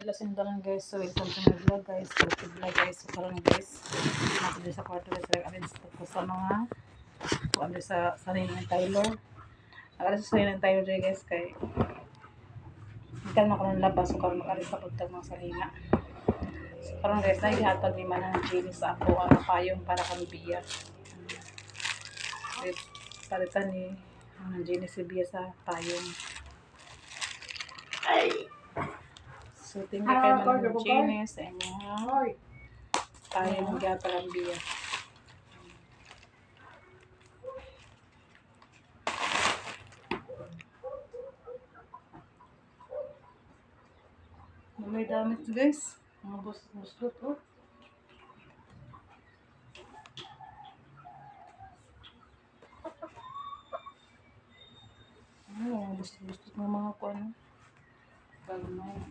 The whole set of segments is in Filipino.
adlaw sa inyo guys. So welcome to my vlog guys. YouTube vlog guys. So karon guys, nato sa kwarto guys, nag-arrange ko sa mga kuan sa sarili ng Tyler. Nag-arrange sa sarili ng Tyler guys kay ikan na ko ng labas, so karon mag-arrange sa pagtag mga salina. So karon guys, naghihatag ni manang Jenny sa ako ang payong para kami biya. Palitan ni manang Jenny si biya sa payong. So, tingnan kayo manang Jenny sa inyo. Payong gata ang biya. May damit guys. Mga buslot oh. Mga buslot ng mga kuan. Kalmay.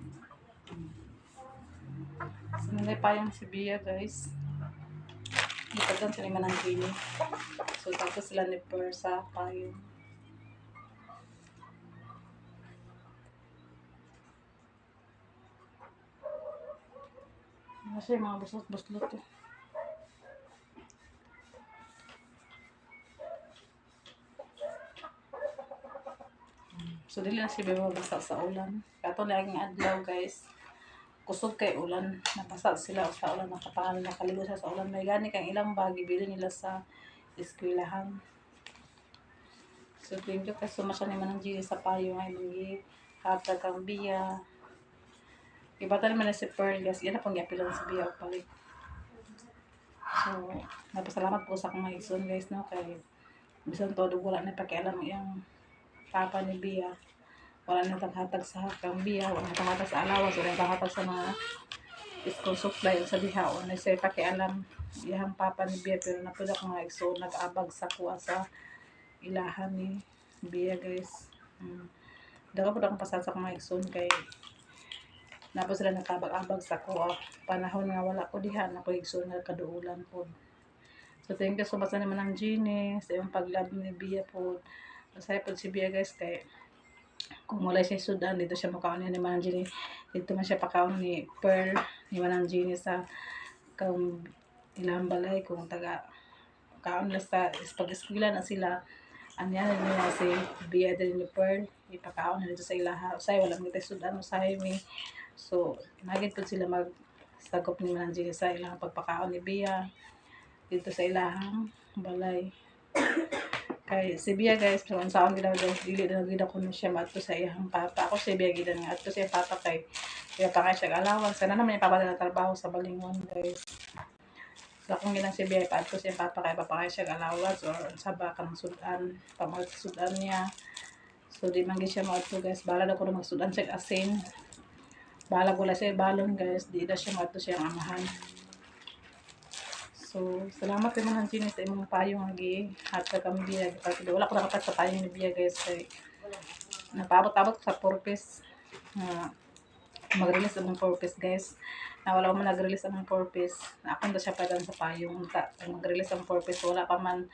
Sinanay payong si Bia guys. Itagan sila manang Jenny. So tapos sila ni Per sa payong. Kasi mga buslot eh. So dili na si Beba basta sa ulan. Kato laging adlaw guys. Kusog kay ulan. Napasa sila sa ulan, nakaligo sa ulan. May gani kang ilang bagi bili nila sa eskwelahan. So thank you kay sumasya ni manang Jenny sa payong ay mangi hatag kang biya. Ibatan man na si Pearl guys. Yan na pang giapilan si Bia og palit. So napasalamat po sa akong mga igsoon guys no kay bisan todo wala na pakialam iyang papa ni Bia. Wala na taghatag sa kambiya, wala na taghatag sa alawas, wala na taghatag sa mga school supply sa diha. Wala na siya pakialam iyang papa ni Bia, pero napuda ko nga igso nag-abag sa kuha sa ilahan ni Bia guys. Daga po akong pasal sa mga igsoon kay napo sila nakabag-abag sa kuha. Panahon nga wala ko diha, napo igsoon nga kaduulan po. So thank you so much naman ng Jenny sa iyong paglab ni Bia po. Masaya po si Bia guys kay kung wala siya sudan, dito siya makaon ni manang Jenny. Dito man siya pakaon ni Pearl, ni manang Jenny sa ilang balay. Kung taga kaon na sa pag-eskwela na sila, anya nila si Bia din ni Pearl, ipakaon na dito sa ilaha. Usay, wala mga sudan, usay mi. So, nagit po sila magsagop ni manang Jenny sa ilang pagpakaon ni Bia dito sa ilahang balay. Kay si Bia guys, kung saan gila guys, dili na gila ko siya maadto sa iyang papa. Ako si Bia gila nga adto sa iyang papa kay kaya pa kay siya alawan. Sana naman yung papa na trabaho sa Balingon guys. So akong gilang si Bia paadto sa iyang papa kay papakay siya alawan or saba kang sudan, pamagsudan niya. So di man siya maadto guys. Bala na ko na magsudan siya asin. Bala ko la siya balon guys, di na siya maadto sa iyang amahan. So, salamat kay manang Jenny sa imong payong nga gihatag kami Bia. Wala ko nakapat sa payong ni Bia guys kay napaabot-abot sa purpose nga mag-release ang purpose guys. Na wala man nag-release ang purpose. Akon ta siya padan sa payong ta mag-release ang purpose, wala pa man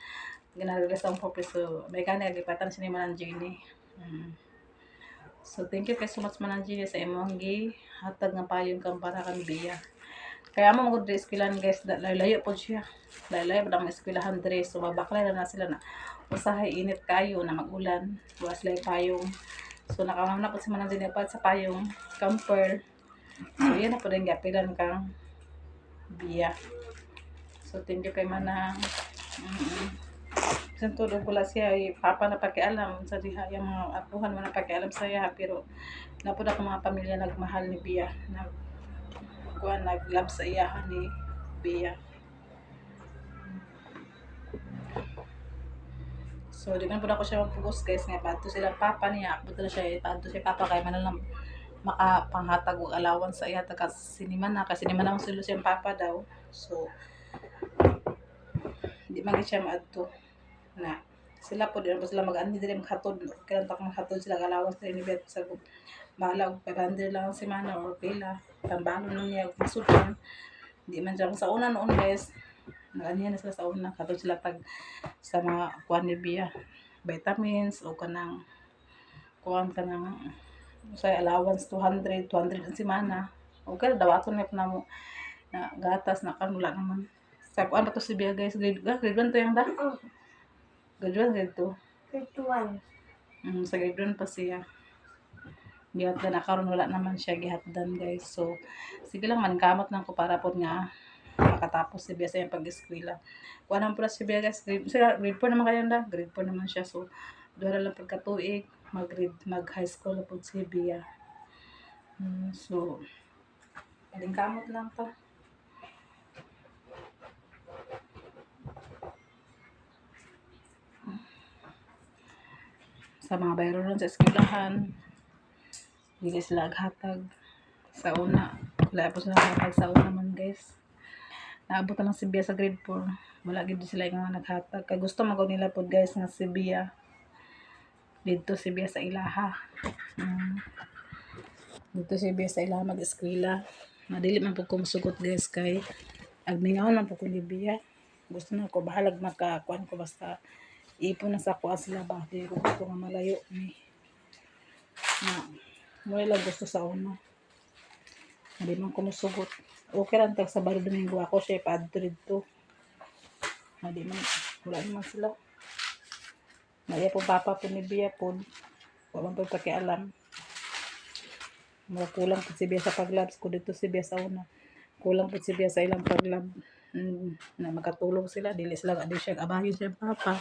gina-release ang purpose. So, may kanang gipatan si manang Jenny. So, thank you kay so much manang Jenny sa imong gihatag nga payong kang para kang Bia. Kaya mo magod sa eskwelahan guys, layo po siya. Layo po ang eskwelahan dre. So mabaklay na sila na usahay init kayo na magulan. Buwas lay payong. So nakamam na po si manang Jenny sa payong camper. So yan na po din gapilan kang Bia. So thank you kay manang. Kasi tulog ko lang siya, papa na pakialam sa diha, yung mga apuhan mo na pakialam sa iya, pero napod ako mga pamilya nagmahal ni Bia, nag-love sa iya ni Bia. So di man po ako siya magpugos guys, nga paadto sila papa niya, akbot na siya, paadto siya papa kay manang makapanghatag og alawan sa iya taga siniman na, kasi siniman na sila siyang papa daw. So di man siya maadto na sila po din po sila mag-andi din maghatod, kailan ta maghatod sila alawas sa ni Bet sa bahala og 500 lang si mana or pila tambalo nang niya masudan. Di man siya sa una noon guys, nag-anihan na sila sa una, hatod sila tag sa mga kuan ni Bia, vitamins o kanang kuan kanang say allowance 200 ang semana. Okay, dawaton na na mo na gatas na kanula naman. Sa kuan ba to si Bia guys? Grade 1 to yung da? Grade 1, grade 2. Grade 1. Sa grade 1 pa siya. Gihatdan na karon wala naman siya gihatdan guys. So sige lang man kamot nang ko para pod nga makatapos si Bia sa iyang pag-eskwela. Kuha naman pala si Bia guys. Grade 4 naman kayo da. Grade 4 naman siya. So doon na lang pagkatuig mag high school na po si Bia. So aling kamot lang to. Sa mga bayro ron sa eskwelahan, dili sila aghatag sa una. Wala po sila aghatag sa una man guys. Naabot na lang si Bia sa grade 4. Wala gid sila yung mga naghatag. Kaya gusto magaw nila po guys nga si Bia. Dito si Bia sa ilaha. Dito si Bia sa ilaha mag-eskwela. Madili man po kumusugot guys kay agmingaw man po ko ni Bia. Gusto na ko bahalag makakuan ko basta ipon na sa kuha sila ba. Di ko gusto nga malayo ni. Mula lang gusto sa una. Hindi man kumusugot. Okay lang tag sa Sabado Domingo ako siya ipaadto dito. Hindi man, wala naman sila. Maya po papa po ni Bia po. Wala man po pakialam. Kulang po si Bia sa paglabs ko dito si Bia sa una. Kulang po si Bia sa ilang paglab. Na makatulog sila. Dili sila di siya abahin siya papa.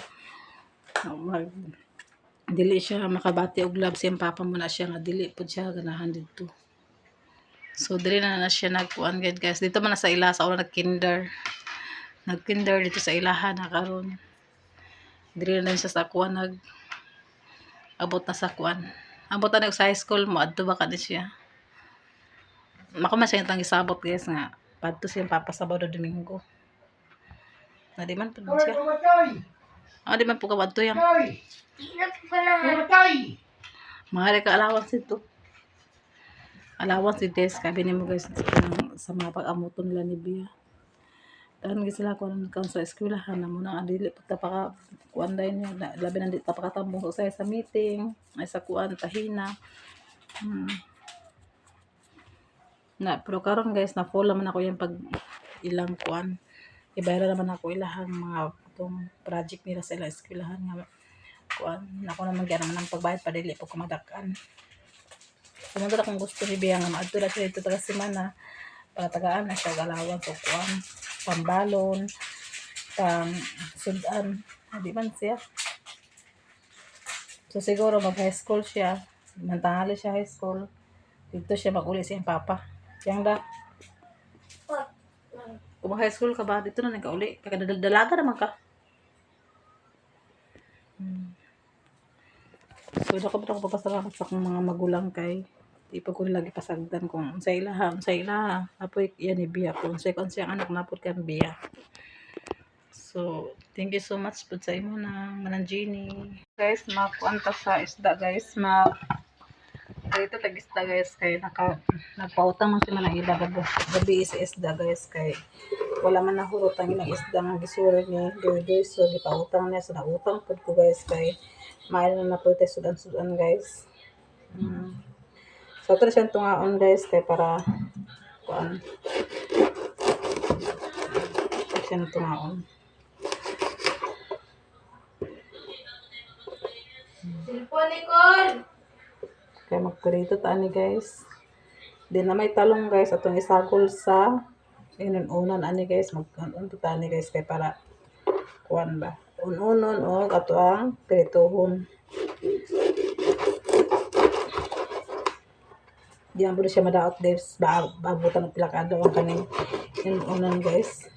Dili siya makabati og love siyang papa mo na siya nga dili po siya ganahan dito. So dili na siya nagkuan guys. Dito man na sa ila sa una nag-kinder. Nag-kinder dito sa ilahan na karon. Dili na siya sa kuan abot na sa kuan. Abot na sa high school mo adto ba ka siya. Ako man siya tang isabot guys nga padto siyang papa sa Sabado Domingo. Na di man po siya. Di man po kawadto yan. Mahal ka allowance ito. Allowance ito sabi ni mo guys sa mga pag-amuton nila ni Bia. Tahan guys sila kung sa eskwelahan na muna adili pagta pa kuan day niya labi na di ta pakatambong sa meeting ay sa kuan tahina. Pero karon guys na full naman ako yung pag ilang kuan. Ibayra naman ako ilahang mga itong project nila sa ilang eskwelahan nga kuan. Ako naman gyud naman ang pagbayad pa dili po kumadakan. Kumunta akong gusto ni Bia nga maadto na siya dito taga semana para tagaan na siya galawan so kuan pambalon pang sudan di man siya. So siguro mag high school siya mantangali siya high school dito siya mag-uli siyang papa yang da kung high school ka ba dito na nagkauli kaya dalaga naman ka. So ako pa ako papasalamat sa akong mga magulang kay di pa ko lagi pasagdan kung sa ilaha apoy yan ni Bia kung sa siyang anak na po kay Bia. So thank you so much po sa imo na mananjini guys makuanta sa isda guys dito tag isda guys kay nagpautang man si man ang ila gabi sa isda guys kay wala man nahurot ang ilang isda nga gisuri ni Doy so gipautang niya so nautang pud ko guys kay mail na po tayo sudan guys. So ito siyang tungaon guys kay para kuan siyang tungaon. Kaya magperito tani guys. Di na may talong guys atong isagol sa inunan ani guys magkanon tani guys kay para kuan ba ununon o ato ang pirituhon. Di man po siya madaot guys baabutan ng pila ka adlaw ang kaning inunan guys.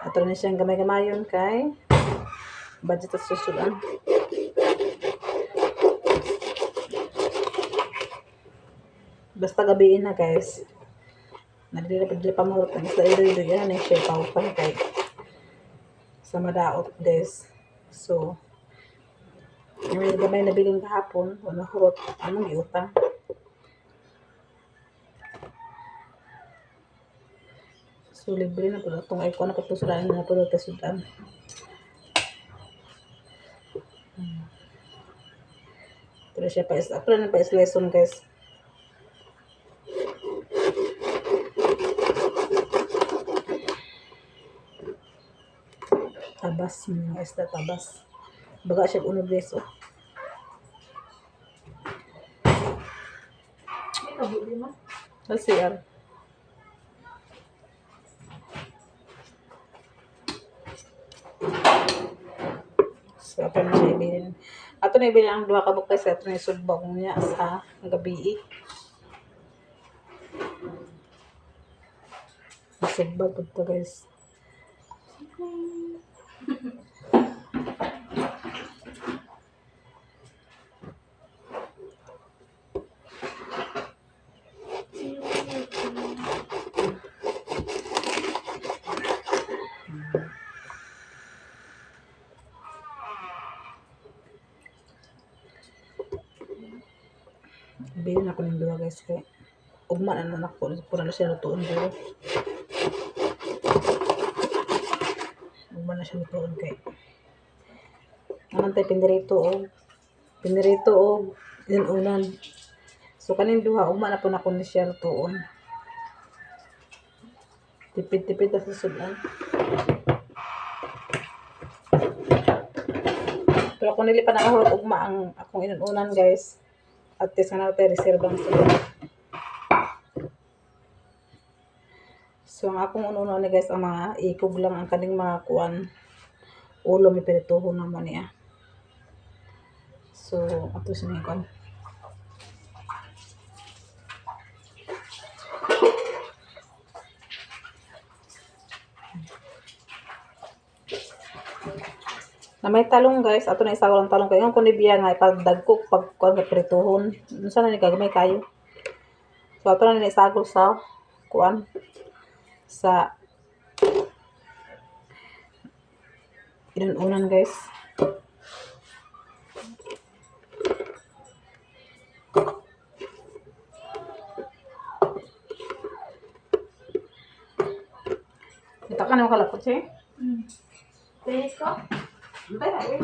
Ato na siyang gamay-gamayon kay budget at susudan. Basta gabiin na guys. Nadili pa mo ang isda ilo yan ang siya paupan kay sa madaot guys. So may gamay na biling kahapon wala hurot anong giutang. So libre na po itong ay ko na patusudan na po ito sudan. Pero siya pa is, ako na pa is lesson guys. Tabas mga isda tabas. Baga siya uno beso. Kasi yan. So, ato na siya ibilin. Ato na ibilin ang duha ka bukay sa ato na isudbang niya sa gabi. Masigbag po ito guys. Bilhin ako ng dua guys kaya ugma na nanak ko pura na siya lutuon duro. Ugma na siya lutuon kay naman tayo pinirito o inunan. So kanin duha ugma na po na ko ni siya lutuon. Tipid-tipid na sa sudan. Pero kung nili pa nakahulog ugma ang akong inunan guys. At least nga natin reservang sila. So, ang akong uno na guys, ang mga ikog lang ang kaning mga kuan. Ulo may pirituho naman niya. So, ato siya na kuan. Na may talong guys, ato na isagaw lang talong kayo. Yung kunibiya nga, ipagdagkok, pag kuan ka pirituhon. Saan na ni gagamay kayo? So, ato na isagaw sa kuan. Sa inunan guys. Ito ka na makalapot siya? Finish ko? Antay na eh.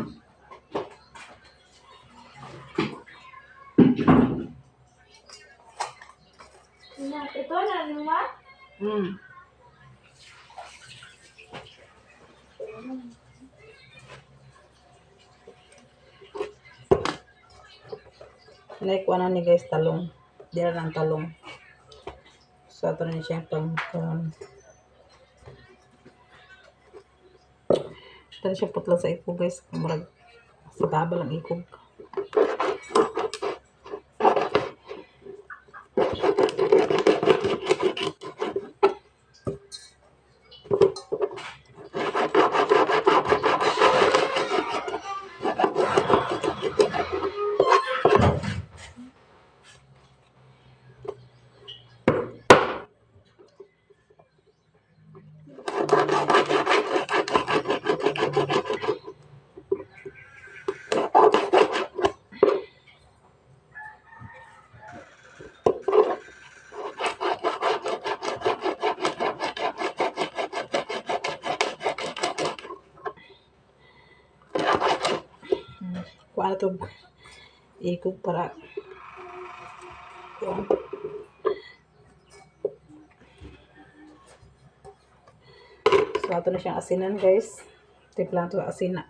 Ito na naman? Naikuha na ni guys talong. Dira ng talong. So, ito na siya pang ito na siya putla sa ikog guys. Marag sa tabal ang ikog. Kuha na ito ikog para kuha. So, ito na siyang asinan guys. Timpla ito asina.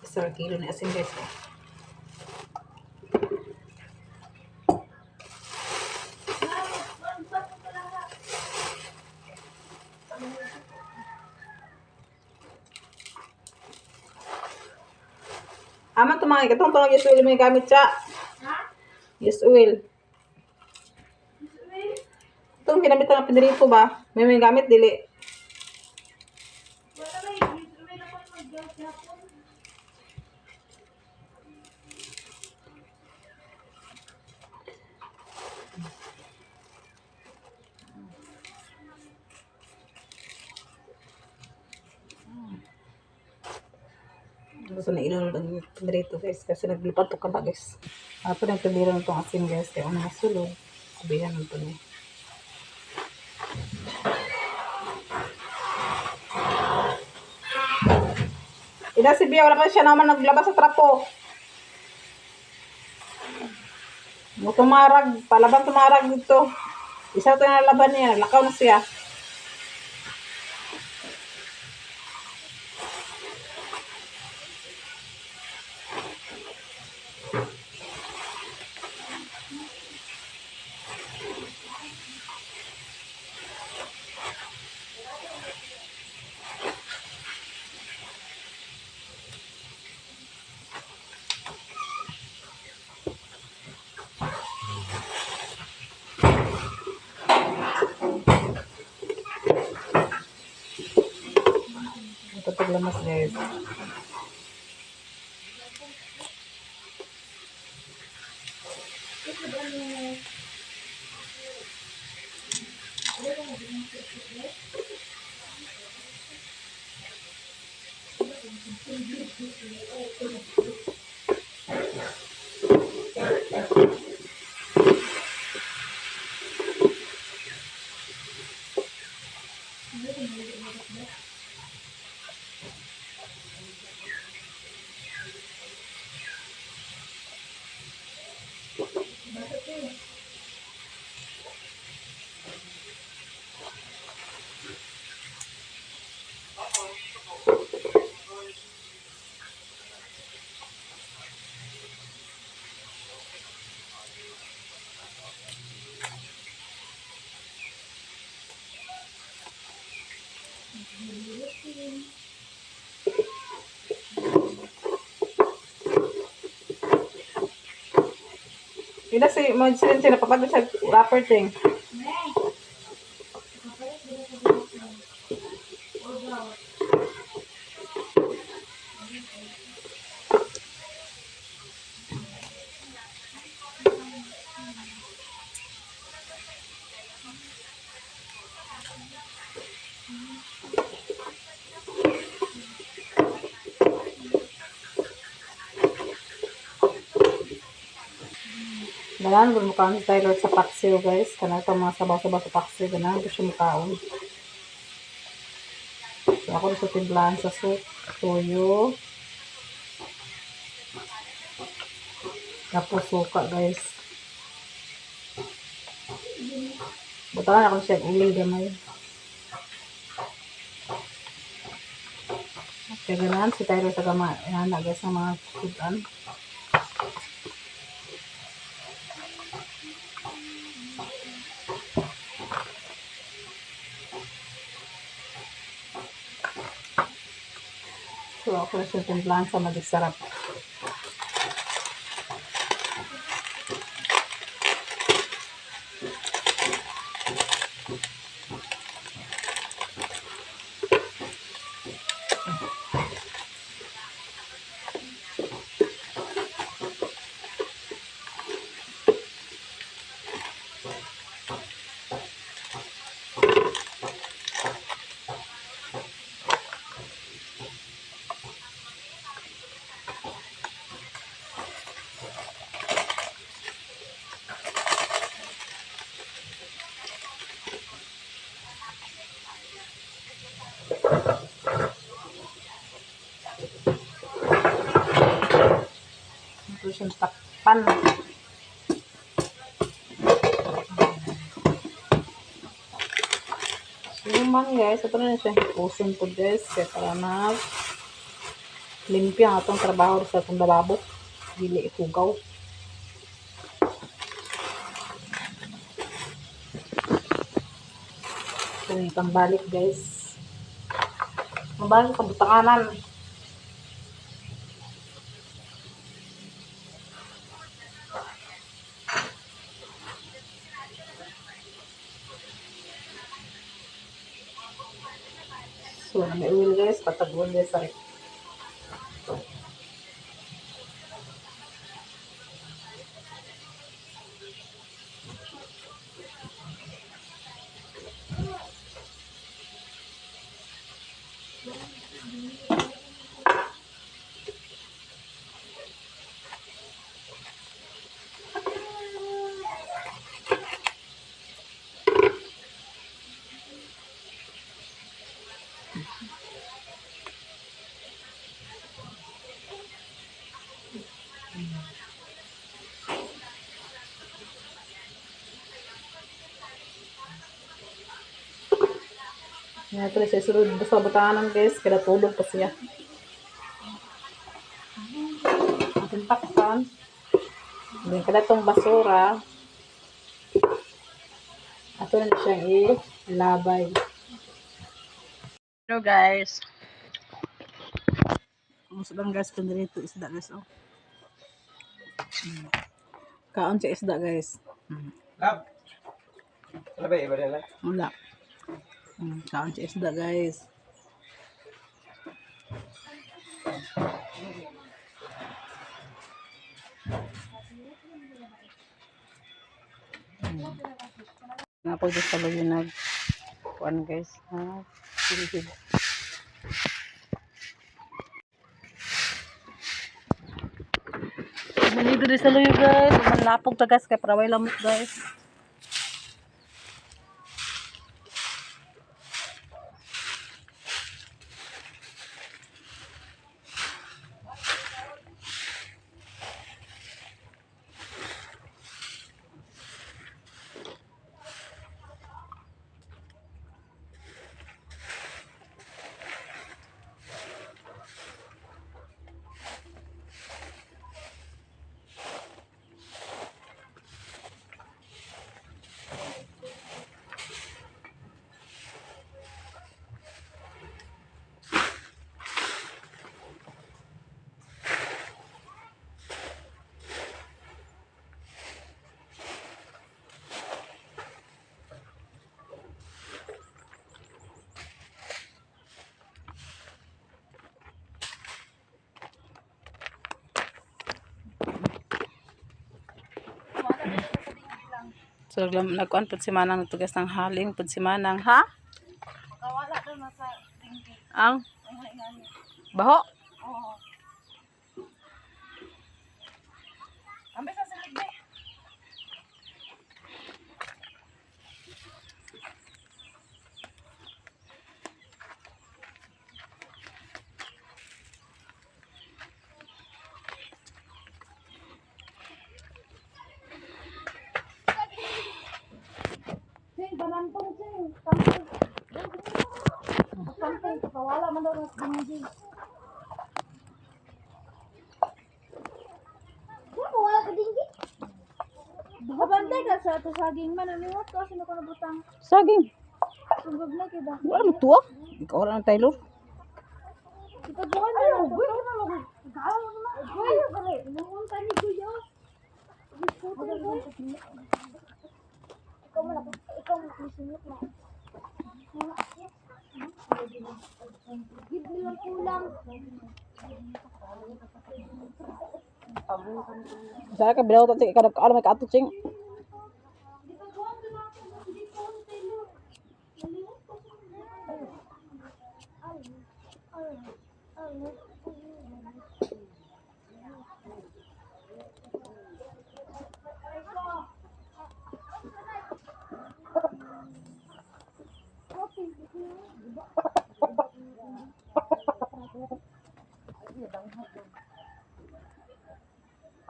Isang kilo na asin guys. Aman ito mga ikatong itong yes oil may gamit siya. Yes oil. Itong ginamit ng pinirito ba? May gamit dili. Gusto na ilunod ang pinirito guys kasi naglipat to ka ba guys. Ato na yung pinirito ng itong asin guys kaya unang masulog. Sabihan ng ito niya. Ina si Bia, wala pa siya naman naglabas sa trapo. Tumarag, palabang tumarag dito. Isa ito yung nalaban niya, naglakaw na siya. Ito paglamas guys. Ina si Modslin sila papagod sa rapper thing. Ganahan ko mukhaan si Tyler sa paksiw guys. Kana ito mga sabaw-sabaw sa paksiw. Ganahan ko siya mukhaan. So ako na sa timplahan sa soup. Toyo. Tapos suka guys. Butangan ako siya uling gamay. Kaya ganahan si Tyler sa gamay. Ayan na guys ng mga kudan. So ako na siya timplahan sa magisarap. Ito siyang takpan. So yung man guys, ito na siya hipusin po guys. Kaya para na limpia ang atong trabaho sa atong lababo. Dili ikugaw. So itong balik guys. Mabalik sa butanganan. So, may oil guys, patagol guys. Sorry. Nga pala siya sulod sa butanan guys. Kada tulog pa siya. Ating takpan. Then kada tong basura. Ato na siyang ilabay. Hello guys. Musta lang guys kung dito isda guys oh. Kaon siya isda guys. Lab. Ano ba iba nila? Wala. Kaon siya isda guys. Napag sa lagi nag kuan guys. Silid. Maligo din sa luyo guys. Manlapog ta guys kay paraway lamok guys. So nagkuan pud si Manang tugas ng haling pud si Manang ha? Nakawala daw na sa tinggi. Ang Ang ingani. baho. Oo. Ambe sa silig be. Sing banampong sing. Kampung. Kampung. Nakawala man daw na sa tinggi. Ano wala ka tinggi? Kabantay ka sa saging man ano ko sino ko nabutang. Saging. Sugod na kita. Wala mo tuwa. Ikaw ra ang Taylor. Kita bukan ayo gue na mo. Gawa na. Gue bare. Nuhon ka ni kuya. Ikaw man ikaw masinit na. Gid nilang kulang. Saya ka bilaw tati ikaw nagkaon may kaato ching.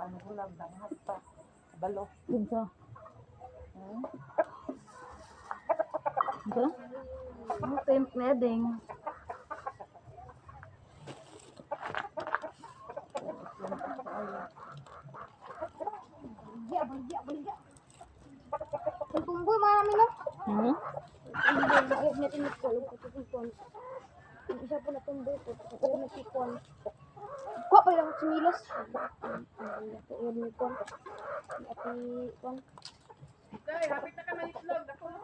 Ano ko lang dangat pa. Balo. Unsa? Unsa? Mo temp na ding. Tumboy marami na. Ayok na tinit ko. Isa po na tumboy po. Ayok na tipon. Kuha pa lang similas. Ayok na tipon. Ati kon. Day, hapit na ka na itlog. Dako na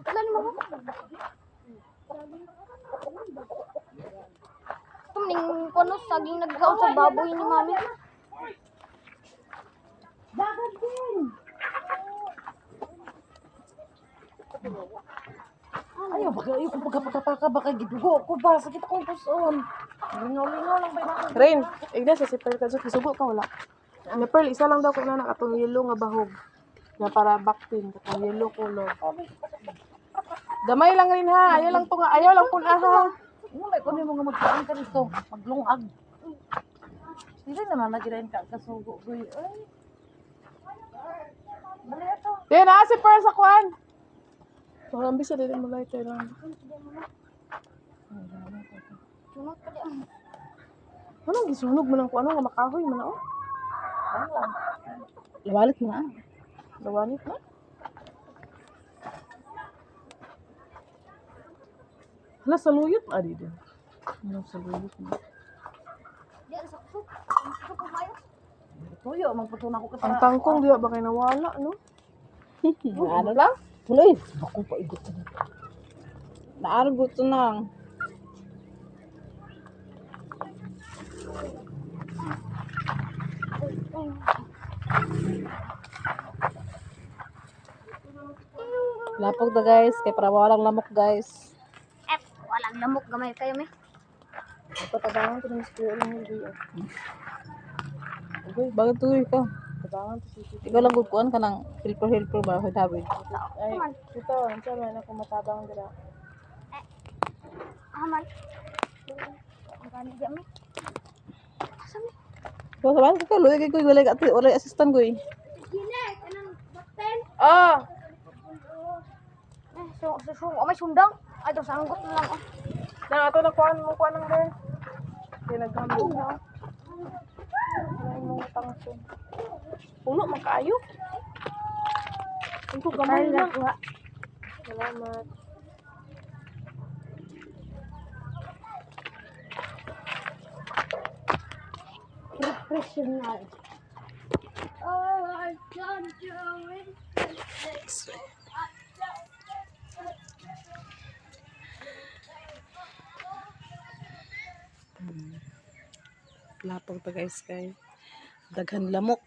Kailan mo ko? Ning kono saging nagkaon sa baboy ni mami. Dagat din. ayaw ko pagkapaka baka gidugo ko ba sakit akong puson. Lingaw-lingaw lang ba na? Rain, igna sa si Pearl kasi kisugo ka wala. Ni Pearl isa lang daw ko na nakatong yellow nga bahog. Na para baktin katong yellow color. Gamay lang rin ha. Ayaw lang to nga. Ayaw lang pun ha. Ano may kunin mo nga magkaan ka rito? Maglungag. Hindi naman nagirain ka kasugo. Ay. Bali ito. Yan na, si Pearl sa kwan. Parang bisa din mo lighter lang. Sunod pa di ang. Anong gisunog mo ng kung ano nga makahoy mo na oh? Lawalit mo na. Lawanit na. Hala, saluyot na di din. Ano saluyot na? Di ang saksok. Ang saksok ko mayo. Tuyo, magputuna ko Ang tangkong di ba kayo nawala, no? Ano lang? Tuloy. Ako pa igot na. Naarang gusto nang. Lapog na guys, kay para walang lamok guys. Walang lamok gamay kayo me. Patabangan to ng school ng hindi. Okay, bakit tuloy ka? Patabangan to si Tito. Ikaw lang gukuan ka ng helper ba, David? Ay, ito, ang sama na kung matabang dira. Aman. Ang gani di me. Asa me? So, sabahan ka, luwi ko, walay assistant ko eh. Gine, kanang bakten. Ah! May sundang. Ay, ito, sanggot na lang. Oh. Nang ato na kuan mo kuan ng girl. Kaya naghambog na. Ano mo tangso. Puno makaayo. Ang ko gamay na. Salamat. Professional. Oh, I can't do it. Lapog pa guys kay daghan lamok.